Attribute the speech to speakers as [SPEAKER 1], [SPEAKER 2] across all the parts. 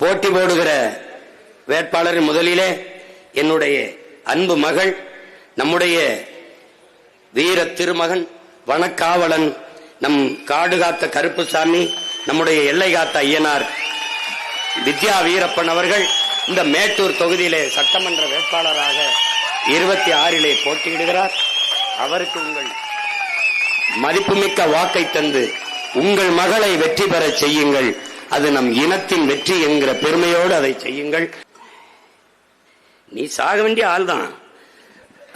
[SPEAKER 1] போட்டி போடுகிற வேட்பாளரின் முதலிலே என்னுடைய அன்பு மகள், நம்முடைய வீர திருமகன், வனக்காவலன், நம் காடு காத்த கருப்புசாமி, நம்முடைய எல்லை காத்த ஐயனார் வித்யா வீரப்பன் அவர்கள் இந்த மேட்டூர் தொகுதியிலே சட்டமன்ற வேட்பாளராக 26 போட்டியிடுகிறார். அவருக்கு உங்கள் மதிப்புமிக்க வாக்கை தந்து உங்கள் மகளை வெற்றி பெற செய்யுங்கள். அது நம் இனத்தின் வெற்றி என்கிற பெருமையோடு அதை செய்யுங்கள். நீ சாக வேண்டிய ஆள் தான்,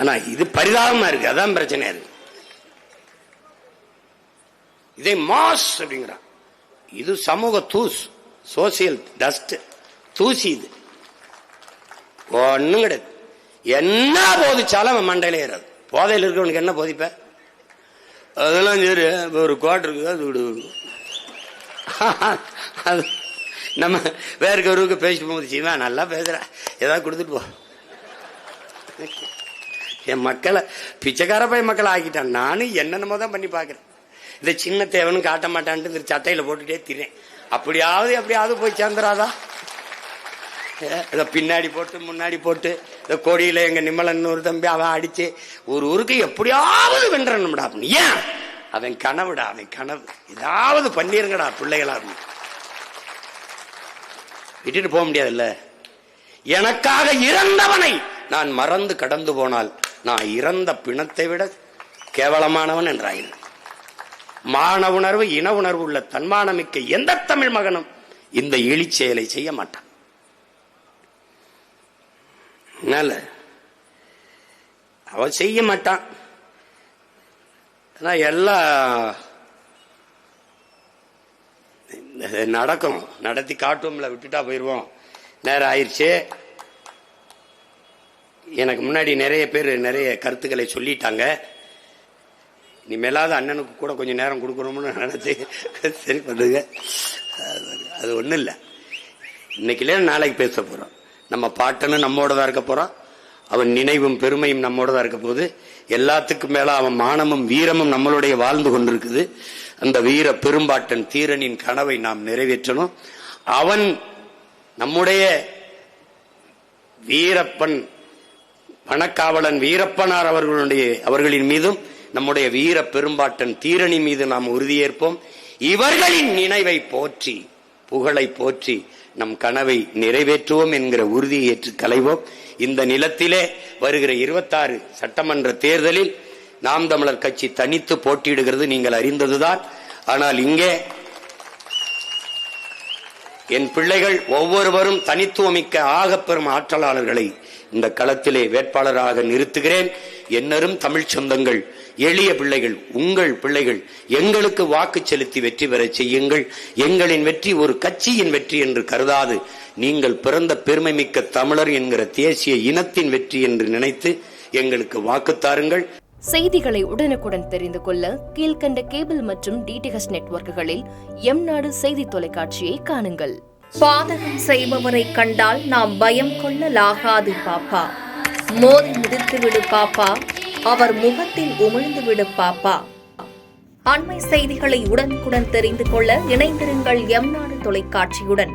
[SPEAKER 1] ஆனா இது பரிதாபமா இருக்கு, அதான் பிரச்சனை இருக்கு. இதை மாஸ் அப்படிங்கிறான். இது சமூக தூஸ், சோசியல் டஸ்ட், தூசி. இது ஒண்ணும் கிடையாது. என்ன போதிச்சாலும் மண்டையில ஏறாது. போதையில் இருக்கவனுக்கு என்ன போதிப்ப? அதெல்லாம் சரி, ஒரு குவார்டர் இருக்குது, அது விடு. அது நம்ம வேற ஒருவருக்கு பேசிட்டு போகுது, செய்வேன் நல்லா பேசுற, ஏதாவது கொடுத்துட்டு போ. என் மக்களை பிச்சைக்கார போய் மக்களை ஆக்கிட்டான். நானும் என்னென்னமோ தான் பண்ணி பாக்குறேன். இந்த சின்ன தேவனும் காட்ட மாட்டான்ட்டு இந்த சட்டையில போட்டுட்டே திறேன். அப்படியாவது போய் சேர்ந்துராதா? இதை பின்னாடி போட்டு முன்னாடி போட்டு இந்த கோடியில எங்க நிம்மலன் ஒரு தம்பி அவன் அடிச்சு ஒரு ஊருக்கு எப்படியாவது வென்றணும்டா. ஏன்? அவன் கனவுடா, அவன் கனவு. ஏதாவது பண்ணிருங்கடா பிள்ளைகளா. விட்டுட்டு போக முடியாதுல்ல. எனக்காக இறந்தவனை நான் மறந்து கடந்து போனால் நான் இறந்த பிணத்தை விட கேவலமானவன் என்றாயின். மான உணர்வு, இன உணர்வு உள்ள தன்மானமிக்க எந்த தமிழ் மகனும் இந்த இழி செயலை செய்ய மாட்டான். அவன் செய்ய மாட்டான். எல்லாம் நடக்கும், நடத்தி காட்டுவோம்ல, விட்டுட்டா போயிருவோம். நேரம் ஆயிடுச்சு. எனக்கு முன்னாடி நிறைய பேர் நிறைய கருத்துக்களை சொல்லிட்டாங்க. இனிமேலாவது அண்ணனுக்கு கூட கொஞ்சம் நேரம் கொடுக்கணும்னு நினைச்சு சரி பண்ணுங்க. அது ஒன்றும் இல்லை. இன்னைக்குல நாளைக்கு பேச போறோம். நம்ம பாட்டனும் நம்மோடதான் இருக்க போறான். அவன் நினைவும் பெருமையும் நம்மோடதான் இருக்க போது. எல்லாத்துக்கும் மேல அவன் மானமும் வீரமும் நம்மளுடைய வாழ்ந்து கொண்டிருக்குது. அந்த வீர பெரும்பாட்டன் தீரனின் கனவை நாம் நிறைவேற்றணும். அவன் நம்முடைய வீரப்பன், வனக்காவலன் வீரப்பனார் அவர்களின் மீதும் நம்முடைய வீர பெரும்பாட்டன் தீரணி மீது நாம் உறுதியேற்போம். இவர்களின் நினைவை போற்றி, புகழை போற்றி நம் கனவை நிறைவேற்றுவோம் என்கிற உறுதியை ஏற்று களைவோம். இந்த நிலத்திலே வருகிற 26 சட்டமன்ற தேர்தலில் நாம் தமிழர் கட்சி தனித்து போட்டியிடுகிறது நீங்கள் அறிந்ததுதான். ஆனால் இங்கே என் பிள்ளைகள் ஒவ்வொருவரும் தனித்துவமிக்க ஆகப்பெறும் ஆற்றலாளர்களை இந்த களத்திலே வேட்பாளராக நிறுத்துகிறேன். என்னரும் தமிழ் சொந்தங்கள், எளிய பிள்ளைகள், உங்கள் பிள்ளைகள் எங்களுக்கு வாக்கு செலுத்தி வெற்றி பெற செய்யுங்கள். எங்களின் வெற்றி ஒரு கட்சியின் வெற்றி என்று கருதாது, நீங்கள் பிறந்த பெருமை மிக்க தமிழர் என்கிற தேசிய இனத்தின் வெற்றி என்று நினைத்து எங்களுக்கு வாக்கு தாருங்கள்.
[SPEAKER 2] செய்திகளை உடனுக்குடன் தெரிந்து கொள்ள கீழ்கண்ட கேபிள் மற்றும் டிடிஎச் நெட்வொர்க்குகளில் எம் நாடு செய்தி தொலைக்காட்சியை காணுங்கள்.
[SPEAKER 3] பாதகம் செய்பவரை கண்டால் நாம் பயம் கொள்ளலாகாது பாப்பா. மோதி மிதித்து விடு பாப்பா, அவர் முகத்தில் உமிழ்ந்து விடு பாப்பா. அண்மை செய்திகளை உடனுக்குடன் தெரிந்து கொள்ள இணைந்திருங்கள் எம் நாடு தொலைக்காட்சியுடன்.